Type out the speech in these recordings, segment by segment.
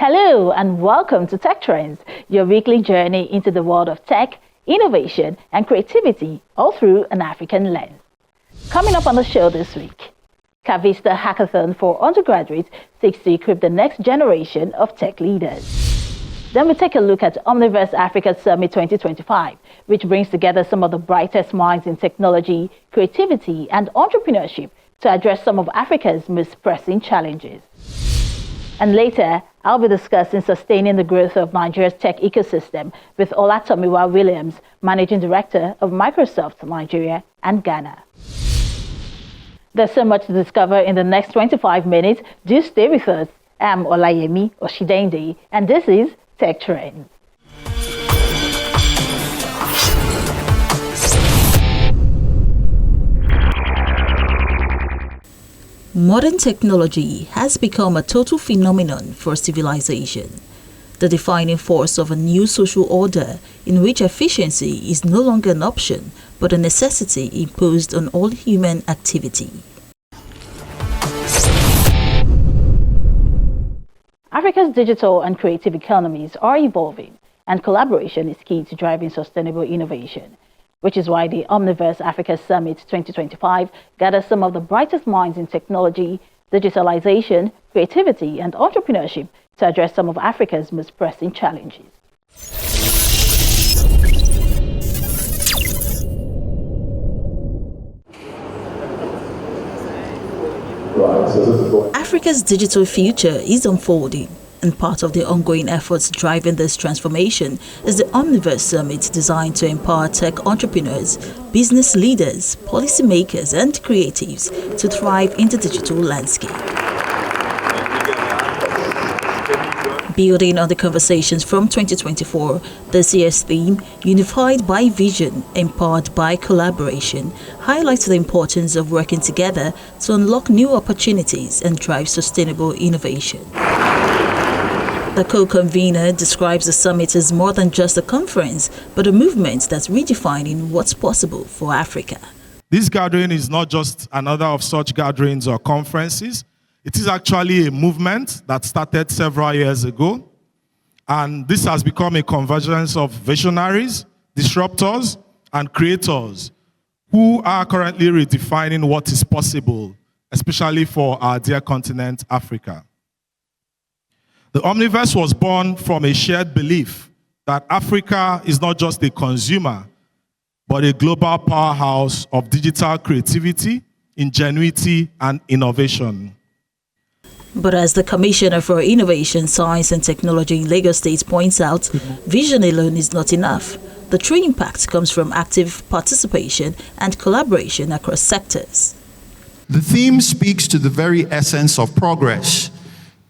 Hello and welcome to Tech Trends, your weekly journey into the world of tech, innovation and creativity, all through an African lens. Coming up on the show this week, Cavista Hackathon for undergraduates seeks to equip the next generation of tech leaders. Then we take a look at Omniverse Africa Summit 2025, which brings together some of the brightest minds in technology, creativity and entrepreneurship to address some of Africa's most pressing challenges. And later, I'll be discussing sustaining the growth of Nigeria's tech ecosystem with Olatomiwa Williams, Managing Director of Microsoft Nigeria and Ghana. There's so much to discover in the next 25 minutes. Do stay with us. I'm Olayemi Oshidende, and this is Tech Trends. Modern technology has become a total phenomenon for civilization, the defining force of a new social order in which efficiency is no longer an option but a necessity imposed on all human activity. Africa's digital and creative economies are evolving, and collaboration is key to driving sustainable innovation, which is why the Omniverse Africa Summit 2025 gathers some of the brightest minds in technology, digitalization, creativity, and entrepreneurship to address some of Africa's most pressing challenges. Africa's digital future is unfolding, and part of the ongoing efforts driving this transformation is the Omniverse Summit, designed to empower tech entrepreneurs, business leaders, policymakers, and creatives to thrive in the digital landscape. Building on the conversations from 2024, this year's theme, Unified by Vision, Empowered by Collaboration, highlights the importance of working together to unlock new opportunities and drive sustainable innovation. The co-convener describes the summit as more than just a conference, but a movement that's redefining what's possible for Africa. This gathering is not just another of such gatherings or conferences. It is actually a movement that started several years ago, and this has become a convergence of visionaries, disruptors, and creators who are currently redefining what is possible, especially for our dear continent, Africa. The Omniverse was born from a shared belief that Africa is not just a consumer, but a global powerhouse of digital creativity, ingenuity, and innovation. But as the Commissioner for Innovation, Science and Technology in Lagos State points out, vision alone is not enough. The true impact comes from active participation and collaboration across sectors. The theme speaks to the very essence of progress.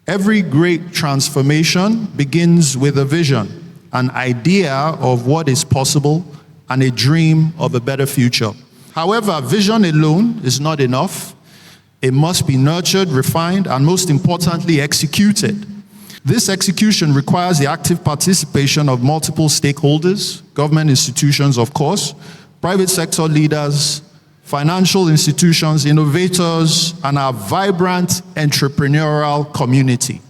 Every great transformation begins with a vision, an idea of what is possible, and a dream of a better future. However, vision alone is not enough. It must be nurtured, refined, and most importantly, executed. This execution requires the active participation of multiple stakeholders, government institutions, of course, private sector leaders, financial institutions, innovators, and our vibrant entrepreneurial community.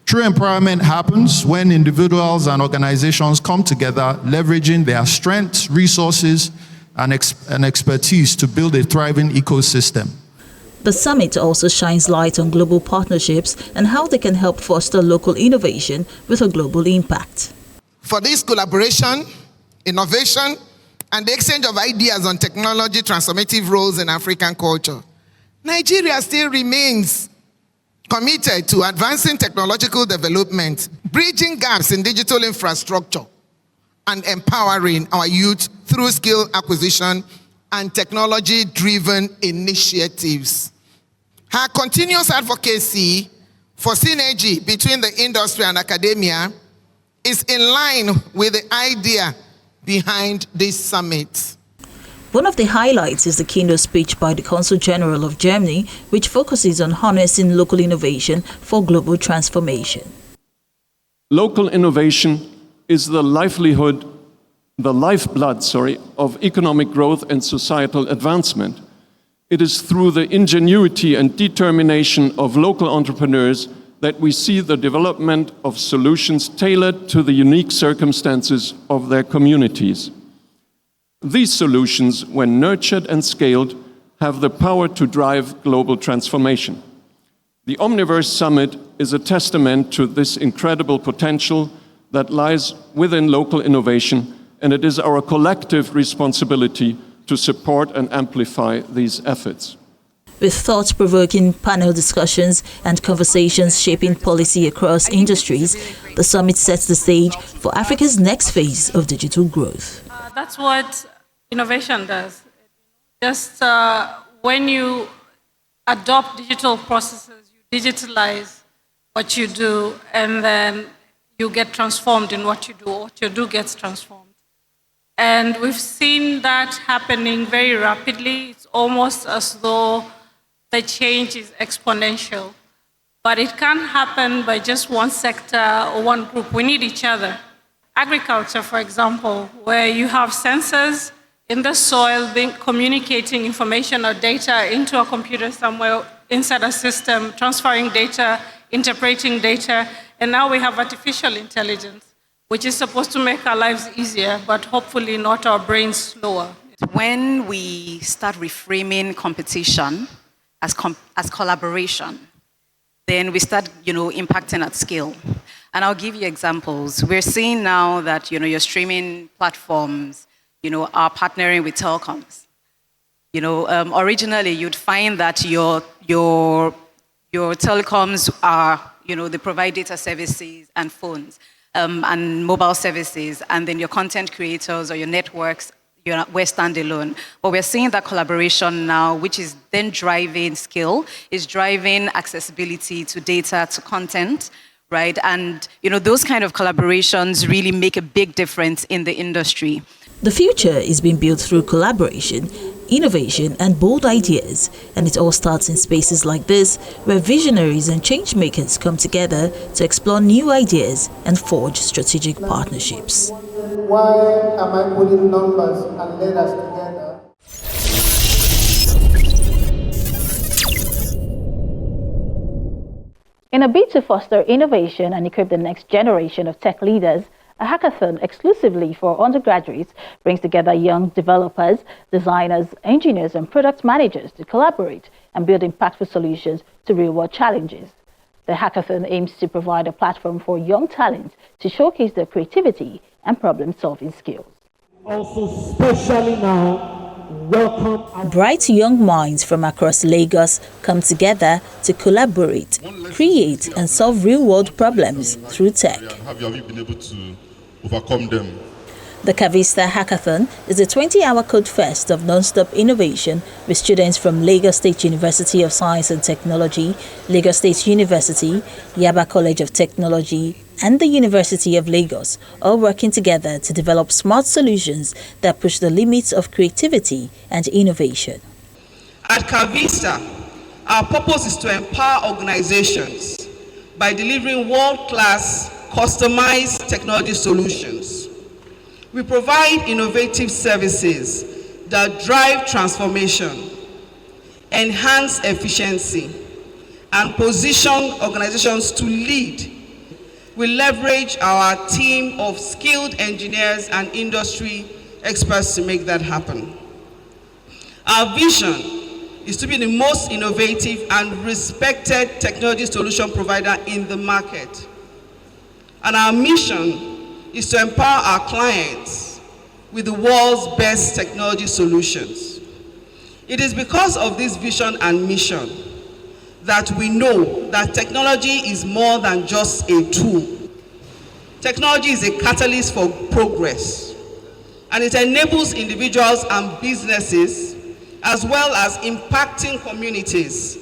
True empowerment happens when individuals and organizations come together, leveraging their strengths, resources, and expertise to build a thriving ecosystem. The summit also shines light on global partnerships and how they can help foster local innovation with a global impact. For this collaboration, innovation, and the exchange of ideas on technology transformative roles in African culture, Nigeria still remains committed to advancing technological development, bridging gaps in digital infrastructure, and empowering our youth through skill acquisition and technology-driven initiatives. Her continuous advocacy for synergy between the industry and academia is in line with the idea behind this summit. One of the highlights is the keynote speech by the Consul General of Germany, which focuses on harnessing local innovation for global transformation. Local innovation is the lifeblood, of economic growth and societal advancement. It is through the ingenuity and determination of local entrepreneurs that we see the development of solutions tailored to the unique circumstances of their communities. These solutions, when nurtured and scaled, have the power to drive global transformation. The Omniverse Summit is a testament to this incredible potential that lies within local innovation, and it is our collective responsibility to support and amplify these efforts. With thought-provoking panel discussions and conversations shaping policy across industries, the summit sets the stage for Africa's next phase of digital growth. That's what innovation does. Just when you adopt digital processes, you digitalize what you do, and then you get transformed in what you do. What you do gets transformed. And we've seen that happening very rapidly. It's almost as though the change is exponential. But it can't happen by just one sector or one group. We need each other. Agriculture, for example, where you have sensors in the soil communicating information or data into a computer somewhere inside a system, transferring data, interpreting data, and now we have artificial intelligence, which is supposed to make our lives easier, but hopefully not our brains slower. When we start reframing competition as collaboration, then we start, impacting at scale. And I'll give you examples. We're seeing now that, your streaming platforms, are partnering with telecoms. Originally you'd find that your telecoms are, they provide data services and phones and mobile services, and then your content creators or your networks, we're standalone. But we're seeing that collaboration now, which is then driving skill, is driving accessibility to data, to content, right? And those kind of collaborations really make a big difference in the industry. The future is being built through collaboration, innovation, and bold ideas, and it all starts in spaces like this, where visionaries and change makers come together to explore new ideas and forge strategic partnerships. Why am I putting numbers and letters together? In a bid to foster innovation and equip the next generation of tech leaders, a hackathon exclusively for undergraduates brings together young developers, designers, engineers, and product managers to collaborate and build impactful solutions to real-world challenges. The hackathon aims to provide a platform for young talent to showcase their creativity and problem-solving skills. Also, especially now, welcome. Bright young minds from across Lagos come together to collaborate, create, and solve real-world problems through tech. Have you been able to overcome them? The Cavista Hackathon is a 20-hour code fest of non-stop innovation with students from Lagos State University of Science and Technology, Lagos State University, Yaba College of Technology, and the University of Lagos, all working together to develop smart solutions that push the limits of creativity and innovation. At Cavista, our purpose is to empower organizations by delivering world-class, customized technology solutions. We provide innovative services that drive transformation, enhance efficiency, and position organizations to lead. We leverage our team of skilled engineers and industry experts to make that happen. Our vision is to be the most innovative and respected technology solution provider in the market. And our mission is to empower our clients with the world's best technology solutions. It is because of this vision and mission that we know that technology is more than just a tool. Technology is a catalyst for progress, and it enables individuals and businesses as well as impacting communities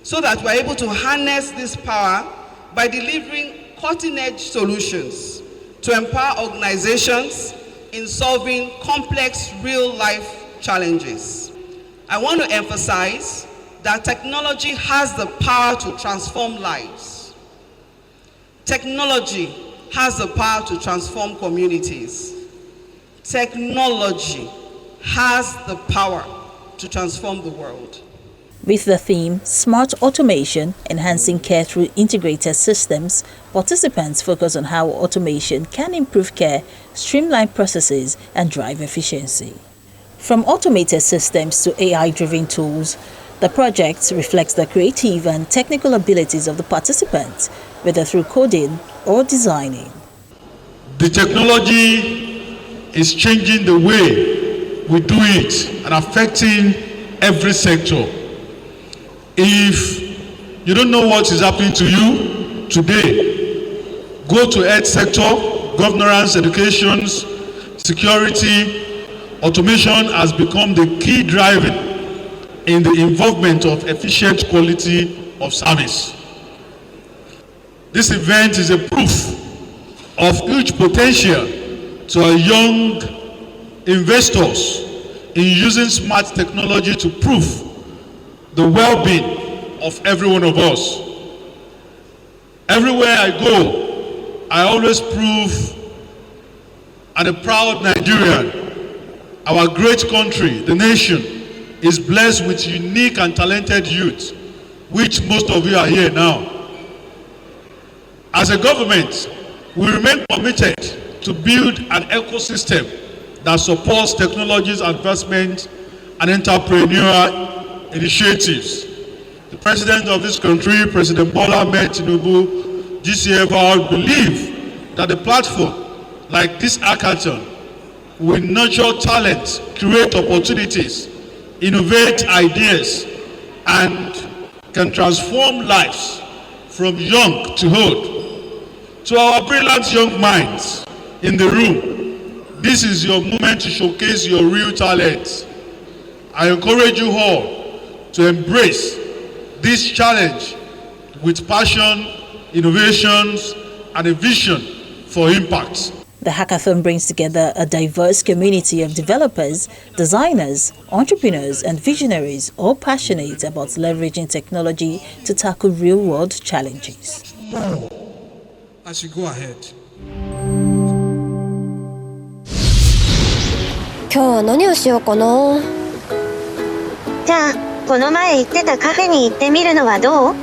so that we're able to harness this power by delivering cutting-edge solutions to empower organizations in solving complex real-life challenges. I want to emphasize that technology has the power to transform lives. Technology has the power to transform communities. Technology has the power to transform the world. With the theme Smart Automation, Enhancing Care Through Integrated Systems, participants focus on how automation can improve care, streamline processes, and drive efficiency. From automated systems to AI-driven tools, the project reflects the creative and technical abilities of the participants, whether through coding or designing. The technology is changing the way we do it and affecting every sector. If you don't know what is happening to you today, go to health sector, governance, education, security. Automation has become the key driver in the involvement of efficient quality of service. This event is a proof of huge potential to our young investors in using smart technology to prove the well-being of every one of us. Everywhere I go, I always prove I'm a proud Nigerian. Our great country, the nation, is blessed with unique and talented youth, which most of you are here now. As a government, we remain committed to build an ecosystem that supports technologies advancement and entrepreneurial initiatives. The president of this country, President Bola Ahmed Tinubu, GCFR, believe that a platform like this hackathon will nurture talent, create opportunities, innovate ideas, and can transform lives from young to old. To our brilliant young minds in the room, this is your moment to showcase your real talent. I encourage you all to embrace this challenge with passion, innovations, and a vision for impact. The hackathon brings together a diverse community of developers, designers, entrepreneurs, and visionaries, all passionate about leveraging technology to tackle real-world challenges. As you go ahead. 今日は何をしようかな。じゃあ、この前行ってたカフェに行ってみるのはどう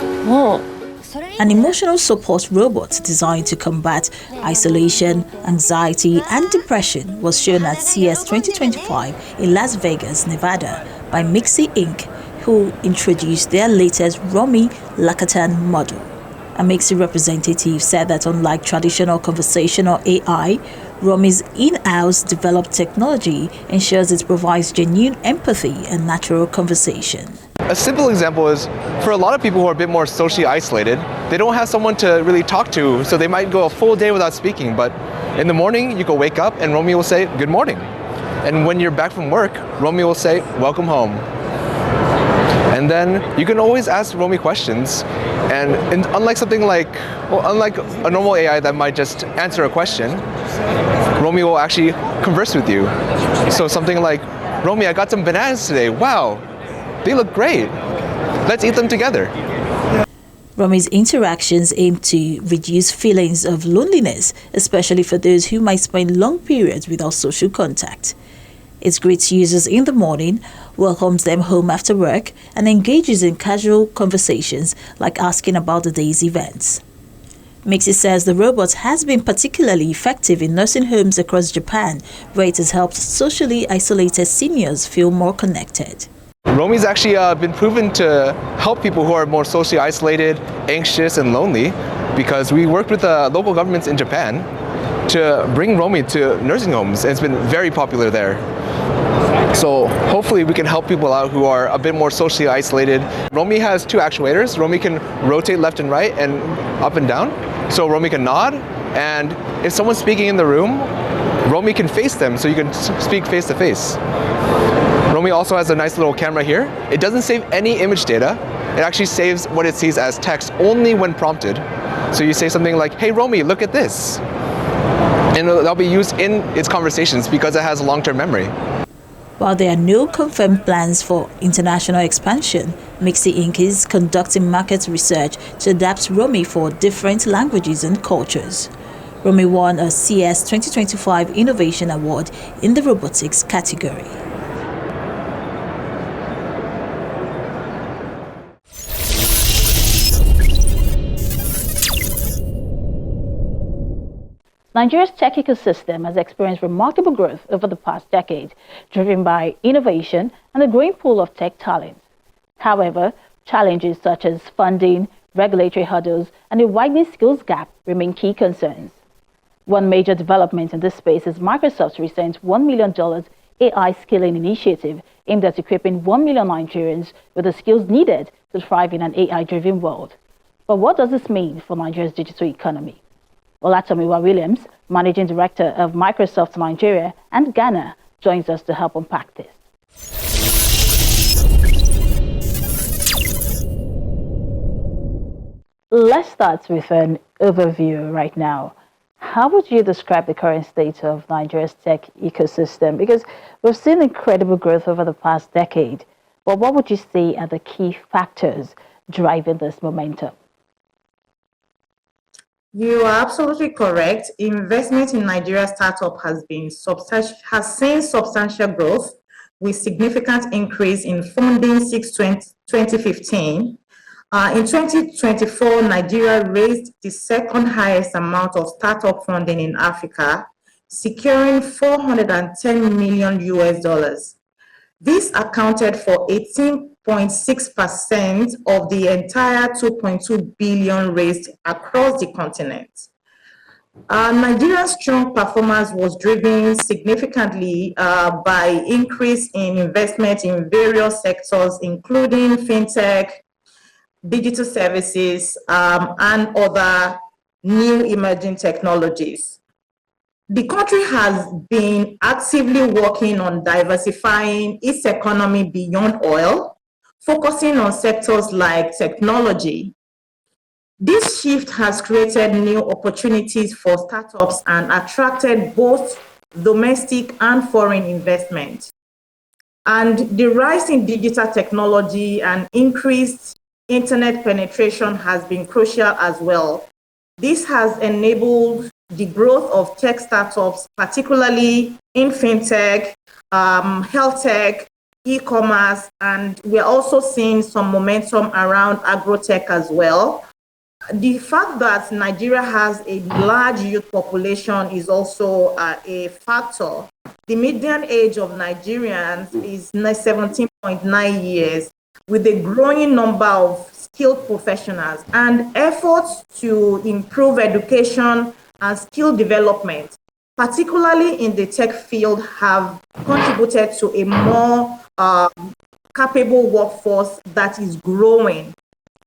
？An emotional support robot designed to combat isolation, anxiety, and depression was shown at CES 2025 in Las Vegas, Nevada by Mixi Inc., who introduced their latest Romy Lakatan model. A Mixi representative said that unlike traditional conversational AI, Romy's in-house developed technology ensures it provides genuine empathy and natural conversation. A simple example is, for a lot of people who are a bit more socially isolated, they don't have someone to really talk to, so they might go a full day without speaking. But in the morning, you can wake up and Romy will say, "Good morning." And when you're back from work, Romy will say, "Welcome home." And then you can always ask Romy questions. And unlike a normal AI that might just answer a question, Romy will actually converse with you. So something like, "Romy, I got some bananas today. Wow, they look great. Let's eat them together." Romy's interactions aim to reduce feelings of loneliness, especially for those who might spend long periods without social contact. It greets users in the morning, welcomes them home after work, and engages in casual conversations like asking about the day's events. Mixi says the robot has been particularly effective in nursing homes across Japan, where it has helped socially isolated seniors feel more connected. Romy's actually been proven to help people who are more socially isolated, anxious, and lonely, because we worked with local governments in Japan to bring Romy to nursing homes, and it's been very popular there. So hopefully we can help people out who are a bit more socially isolated. Romy has two actuators. Romy can rotate left and right and up and down. So Romy can nod, and if someone's speaking in the room, Romy can face them, so you can speak face to face. Romy also has a nice little camera here. It doesn't save any image data. It actually saves what it sees as text only when prompted. So you say something like, "Hey Romy, look at this." And that'll be used in its conversations because it has a long-term memory. While there are no confirmed plans for international expansion, Mixi Inc. is conducting market research to adapt Romy for different languages and cultures. Romy won a CES 2025 Innovation Award in the robotics category. Nigeria's tech ecosystem has experienced remarkable growth over the past decade, driven by innovation and a growing pool of tech talent. However, challenges such as funding, regulatory hurdles, and a widening skills gap remain key concerns. One major development in this space is Microsoft's recent $1 million AI skilling initiative aimed at equipping 1 million Nigerians with the skills needed to thrive in an AI-driven world. But what does this mean for Nigeria's digital economy? Olatomiwa Williams, Managing Director of Microsoft Nigeria and Ghana, joins us to help unpack this. Let's start with an overview right now. How would you describe the current state of Nigeria's tech ecosystem? Because we've seen incredible growth over the past decade. But what would you say are the key factors driving this momentum? You are absolutely correct. Investment in Nigeria startup has seen substantial growth with significant increase in funding since 2015. In 2024, Nigeria raised the second highest amount of startup funding in Africa, securing 410 million US dollars. This accounted for 18.6% of the entire 2.2 billion raised across the continent. Nigeria's strong performance was driven significantly by increase in investment in various sectors, including fintech, digital services, and other new emerging technologies. The country has been actively working on diversifying its economy beyond oil, focusing on sectors like technology. This shift has created new opportunities for startups and attracted both domestic and foreign investment. And the rise in digital technology and increased internet penetration has been crucial as well. This has enabled the growth of tech startups, particularly in fintech, health tech, e-commerce, and we're also seeing some momentum around agrotech as well. The fact that Nigeria has a large youth population is also a factor. The median age of Nigerians is 17.9 years, with a growing number of skilled professionals, and efforts to improve education and skill development, particularly in the tech field, have contributed to a more capable workforce that is growing.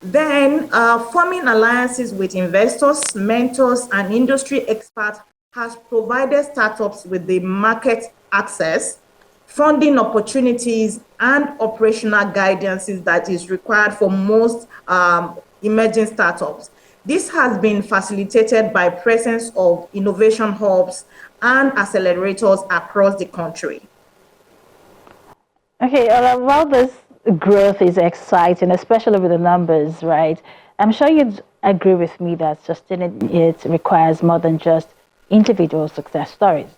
Then, forming alliances with investors, mentors, and industry experts has provided startups with the market access, funding opportunities, and operational guidances that is required for most emerging startups. This has been facilitated by presence of innovation hubs and accelerators across the country. Okay, while this growth is exciting, especially with the numbers, right? I'm sure you'd agree with me that sustaining it requires more than just individual success stories.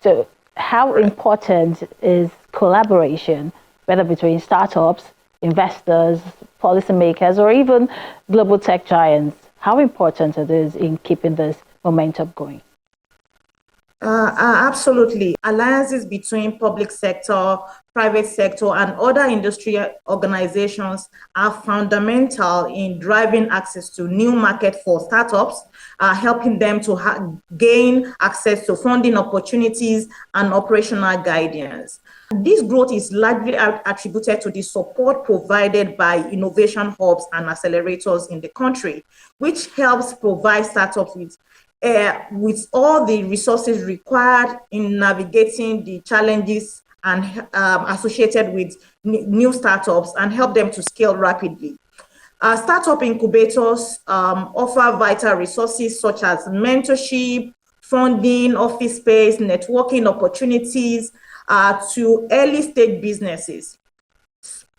So how important is collaboration, whether between startups, investors, policymakers, or even global tech giants? How important it is in keeping this momentum going? Absolutely. Alliances between public sector, private sector, and other industry organizations are fundamental in driving access to new market for startups, helping them to gain access to funding opportunities and operational guidance. This growth is largely attributed to the support provided by innovation hubs and accelerators in the country, which helps provide startups with all the resources required in navigating the challenges and associated with new startups and help them to scale rapidly. Startup incubators offer vital resources such as mentorship, funding, office space, networking opportunities to early stage businesses.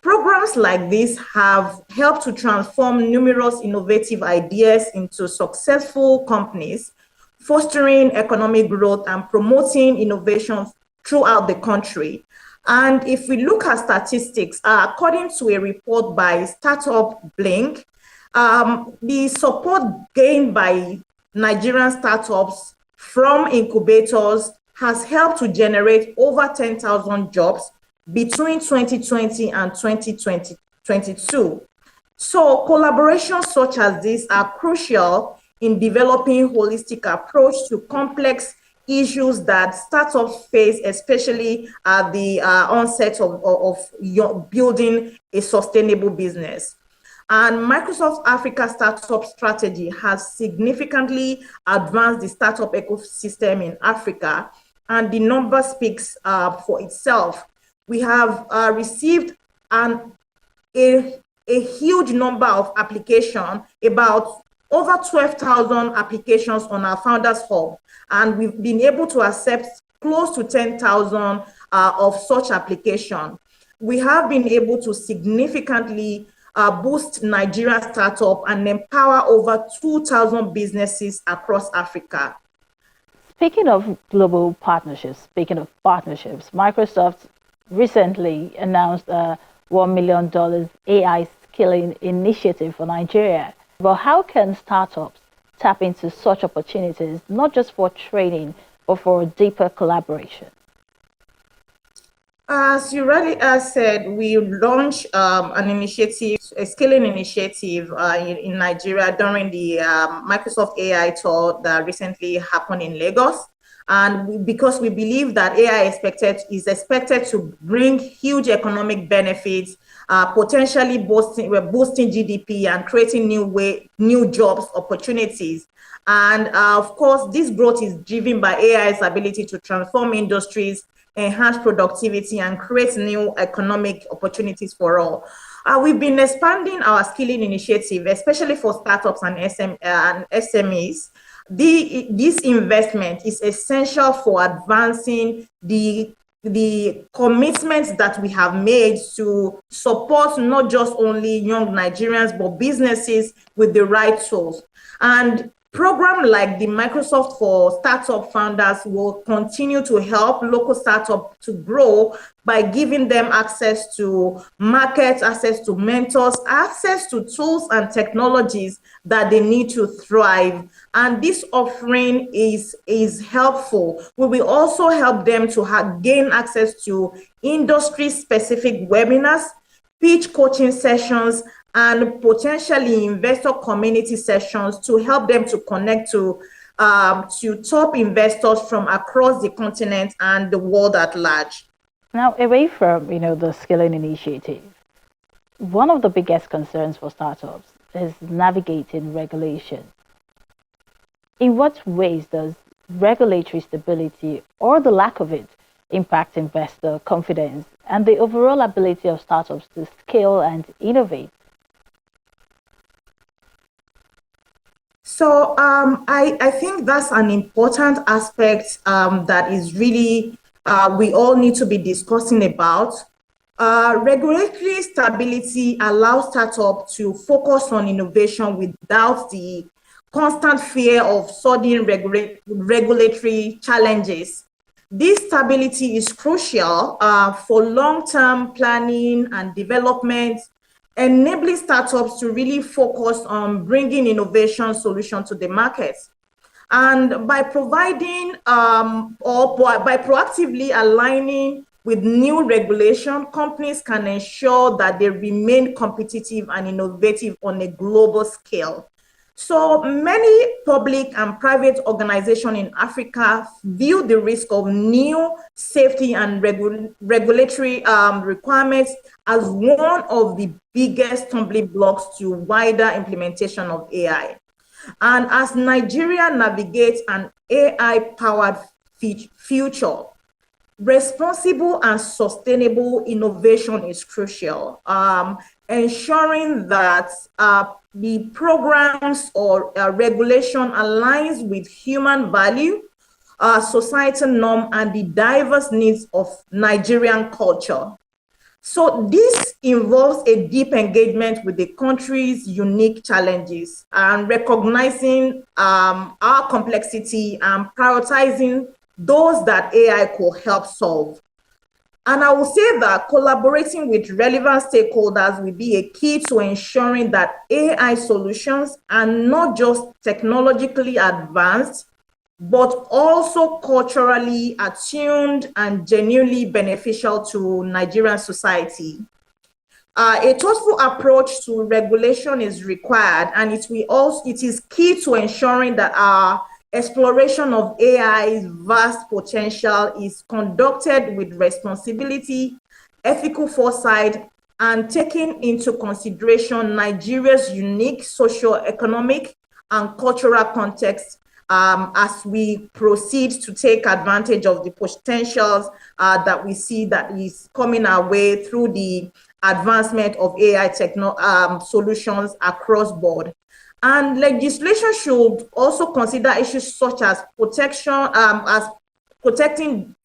Programs like this have helped to transform numerous innovative ideas into successful companies, fostering economic growth and promoting innovation throughout the country. And if we look at statistics, according to a report by Startup Blink, the support gained by Nigerian startups from incubators has helped to generate over 10,000 jobs between 2020 and 2022. So collaborations such as this are crucial in developing holistic approach to complex issues that startups face, especially at the onset of building a sustainable business. And Microsoft Africa Startup Strategy has significantly advanced the startup ecosystem in Africa, and the number speaks for itself. We have received a huge number of applications, about over 12,000 applications on our Founders Hub, and we've been able to accept close to 10,000 of such applications. We have been able to significantly boost Nigerian startup and empower over 2,000 businesses across Africa. Speaking of partnerships, Microsoft recently announced a $1 million AI skilling initiative for Nigeria. But how can startups tap into such opportunities, not just for training, but for deeper collaboration? As you already said, we launched an initiative, a skilling initiative in Nigeria during the Microsoft AI tour that recently happened in Lagos. And because we believe that AI is expected to bring huge economic benefits, potentially boosting GDP and creating new jobs opportunities. And of course, this growth is driven by AI's ability to transform industries, enhance productivity, and create new economic opportunities for all. We've been expanding our skilling initiative, especially for startups and SMEs. This investment is essential for advancing the commitments that we have made to support not just only young Nigerians, but businesses with the right tools. And programs like the Microsoft for Startup Founders will continue to help local startups to grow by giving them access to markets, access to mentors, access to tools and technologies that they need to thrive. And this offering is helpful. We will also help them to gain access to industry-specific webinars, pitch coaching sessions, and potentially investor community sessions to help them to connect to top investors from across the continent and the world at large. Now, away from the skilling initiative, one of the biggest concerns for startups is navigating regulation. In what ways does regulatory stability or the lack of it impact investor confidence and the overall ability of startups to scale and innovate? So I think that's an important aspect that is really we all need to be discussing about. Regulatory stability allows startups to focus on innovation without the constant fear of sudden regulatory challenges. This stability is crucial for long-term planning and development, enabling startups to really focus on bringing innovation solutions to the market. And by providing by proactively aligning with new regulation, companies can ensure that they remain competitive and innovative on a global scale. So many public and private organizations in Africa view the risk of new safety and regulatory requirements as one of the biggest stumbling blocks to wider implementation of AI. And as Nigeria navigates an AI-powered future, responsible and sustainable innovation is crucial, ensuring that the programs or regulation aligns with human value, societal norm, and the diverse needs of Nigerian culture. So this involves a deep engagement with the country's unique challenges and recognizing our complexity and prioritizing those that AI could help solve. And I will say that collaborating with relevant stakeholders will be a key to ensuring that AI solutions are not just technologically advanced, but also culturally attuned and genuinely beneficial to Nigerian society. A thoughtful approach to regulation is required, and it is key to ensuring that our exploration of AI's vast potential is conducted with responsibility, ethical foresight, and taking into consideration Nigeria's unique socio-economic and cultural context as we proceed to take advantage of the potentials that we see that is coming our way through the advancement of AI solutions across board. And legislation should also consider issues such as protecting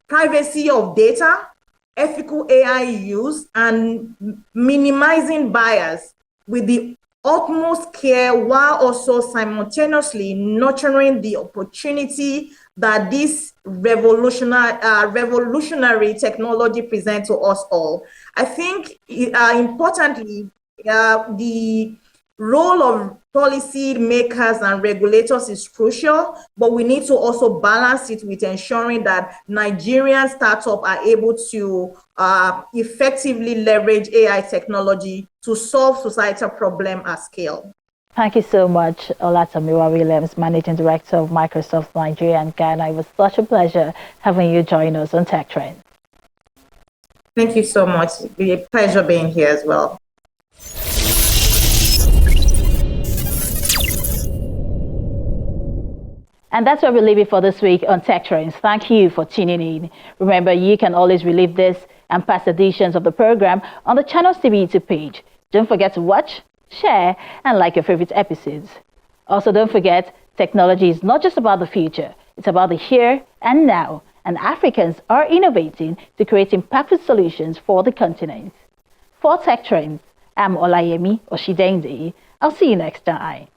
privacy of data, ethical AI use, and minimizing bias with the utmost care, while also simultaneously nurturing the opportunity that this revolutionary technology presents to us all. I think, importantly, the role of policy makers and regulators is crucial, but we need to also balance it with ensuring that Nigerian startups are able to effectively leverage AI technology to solve societal problems at scale. Thank you so much, Olatamiwa Williams, Managing Director of Microsoft Nigeria and Ghana. It was such a pleasure having you join us on Tech Trends. Thank you so much. It's been a pleasure being here as well. And that's where we leave it for this week on Tech Trends. Thank you for tuning in. Remember, you can always relive this and past editions of the program on the Channels TV YouTube page. Don't forget to watch, share, and like your favorite episodes. Also, don't forget, technology is not just about the future. It's about the here and now. And Africans are innovating to create impactful solutions for the continent. For Tech Trends, I'm Olayemi Oshidende. I'll see you next time.